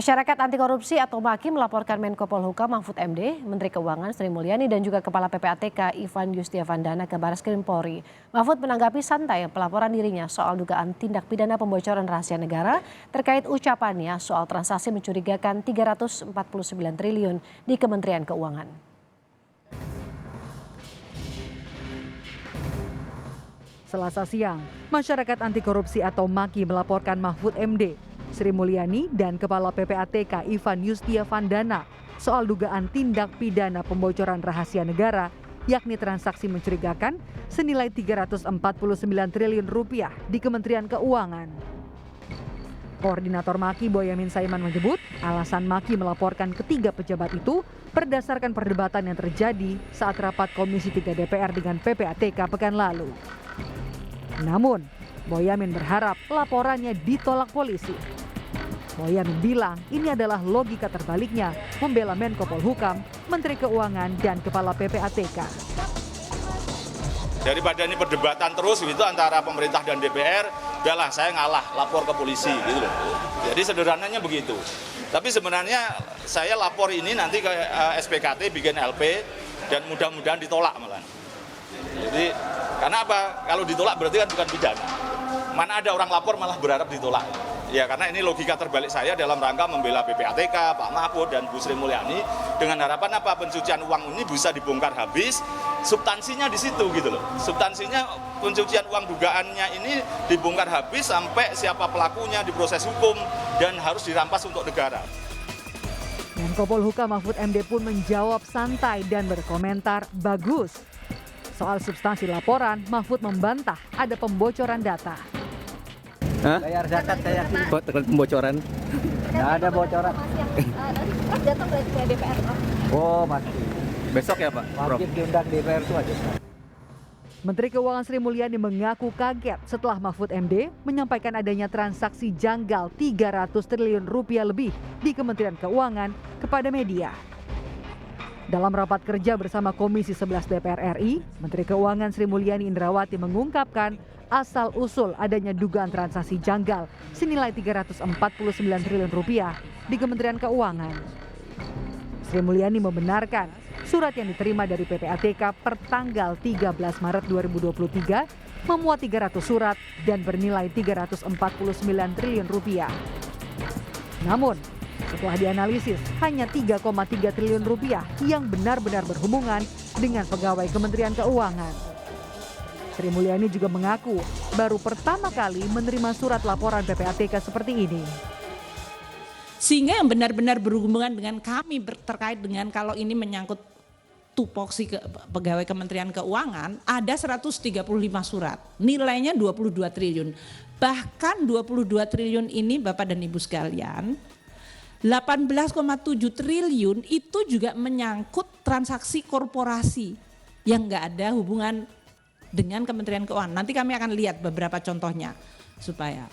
Masyarakat Anti Korupsi atau MAKI melaporkan Menko Polhukam Mahfud MD, Menteri Keuangan Sri Mulyani dan juga Kepala PPATK Ivan Yustiavandana ke Barreskrim Polri. Mahfud menanggapi santai pelaporan dirinya soal dugaan tindak pidana pembocoran rahasia negara terkait ucapannya soal transaksi mencurigakan 349 triliun di Kementerian Keuangan. Selasa siang, masyarakat anti korupsi atau MAKI melaporkan Mahfud MD, Sri Mulyani dan Kepala PPATK Ivan Yustiavandana soal dugaan tindak pidana pembocoran rahasia negara, yakni transaksi mencurigakan senilai 349 triliun rupiah di Kementerian Keuangan. Koordinator MAKI Boyamin Saiman menyebut alasan MAKI melaporkan ketiga pejabat itu berdasarkan perdebatan yang terjadi saat rapat Komisi 3 DPR dengan PPATK pekan lalu. Namun, Boyamin berharap laporannya ditolak polisi. Boyamin bilang ini adalah logika terbaliknya membela Menko Polhukam, Menteri Keuangan, dan Kepala PPATK. Daripada ini perdebatan terus gitu antara pemerintah dan DPR, udahlah saya ngalah, lapor ke polisi gitu loh. Jadi sederhananya begitu. Tapi sebenarnya saya lapor ini nanti ke SPKT bikin LP dan mudah-mudahan ditolak malah. Jadi karena apa? Kalau ditolak berarti kan bukan pidana. Mana ada orang lapor malah berharap ditolak. Ya karena ini logika terbalik saya dalam rangka membela PPATK, Pak Mahfud dan Bu Sri Mulyani dengan harapan apa? Pencucian uang ini bisa dibongkar habis. Substansinya di situ gitu loh. Substansinya pencucian uang dugaannya ini dibongkar habis sampai siapa pelakunya diproses hukum dan harus dirampas untuk negara. Menko Polhukam Mahfud MD pun menjawab santai dan berkomentar bagus. Soal substansi laporan, Mahfud membantah ada pembocoran data. Bayar zakat saya yakin. Kok terkait pembocoran? Nggak ada bocoran. Nanti datang berarti ke DPR, Pak. Oh masih. Besok ya Pak? Wajib diundang DPR itu aja. Menteri Keuangan Sri Mulyani mengaku kaget setelah Mahfud MD menyampaikan adanya transaksi janggal 300 triliun rupiah lebih di Kementerian Keuangan kepada media. Dalam rapat kerja bersama Komisi 11 DPR RI, Menteri Keuangan Sri Mulyani Indrawati mengungkapkan asal-usul adanya dugaan transaksi janggal senilai 349 triliun rupiah di Kementerian Keuangan. Sri Mulyani membenarkan surat yang diterima dari PPATK per tanggal 13 Maret 2023 memuat 300 surat dan bernilai 349 triliun rupiah. Namun, setelah dianalisis, hanya 3,3 triliun rupiah yang benar-benar berhubungan dengan pegawai Kementerian Keuangan. Sri Mulyani juga mengaku baru pertama kali menerima surat laporan PPATK seperti ini. Sehingga yang benar-benar berhubungan dengan kami terkait dengan kalau ini menyangkut tupoksi pegawai Kementerian Keuangan, ada 135 surat, nilainya 22 triliun. Bahkan 22 triliun ini Bapak dan Ibu sekalian, 18,7 triliun itu juga menyangkut transaksi korporasi yang nggak ada hubungan dengan Kementerian Keuangan. Nanti kami akan lihat beberapa contohnya supaya.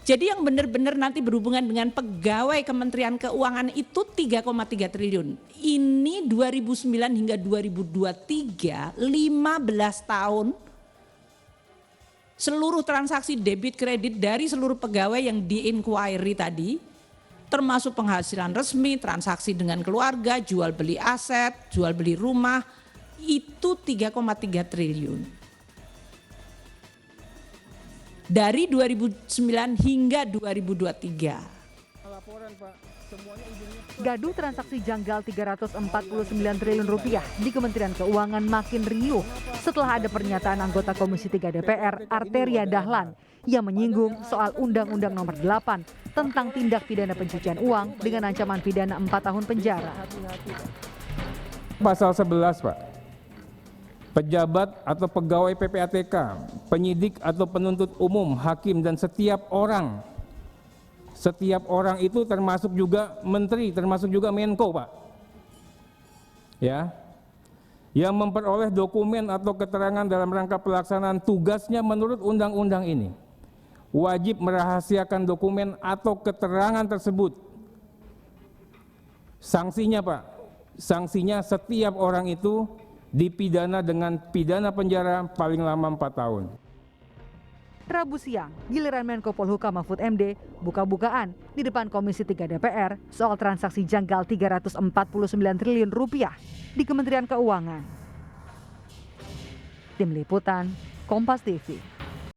Jadi yang benar-benar nanti berhubungan dengan pegawai Kementerian Keuangan itu 3,3 triliun. Ini 2009 hingga 2023, 15 tahun seluruh transaksi debit kredit dari seluruh pegawai yang di-inquiry tadi, termasuk penghasilan resmi, transaksi dengan keluarga, jual beli aset, jual beli rumah, itu 3,3 triliun. Dari 2009 hingga 2023. Gaduh transaksi janggal 349 triliun rupiah di Kementerian Keuangan makin riuh setelah ada pernyataan anggota Komisi 3 DPR Arteria Dahlan yang menyinggung soal Undang-Undang Nomor 8 tentang tindak pidana pencucian uang dengan ancaman pidana 4 tahun penjara. Pasal 11, Pak. Pejabat atau pegawai PPATK, penyidik atau penuntut umum, hakim dan setiap orang itu termasuk juga menteri, termasuk juga Menko, Pak. Ya. Yang memperoleh dokumen atau keterangan dalam rangka pelaksanaan tugasnya menurut undang-undang ini wajib merahasiakan dokumen atau keterangan tersebut. Sanksinya, Pak, sanksinya setiap orang itu dipidana dengan pidana penjara paling lama 4 tahun. Rabu siang, giliran Menko Polhukam Mahfud MD buka-bukaan di depan Komisi 3 DPR soal transaksi janggal 349 triliun rupiah di Kementerian Keuangan. Tim Liputan, Kompas TV.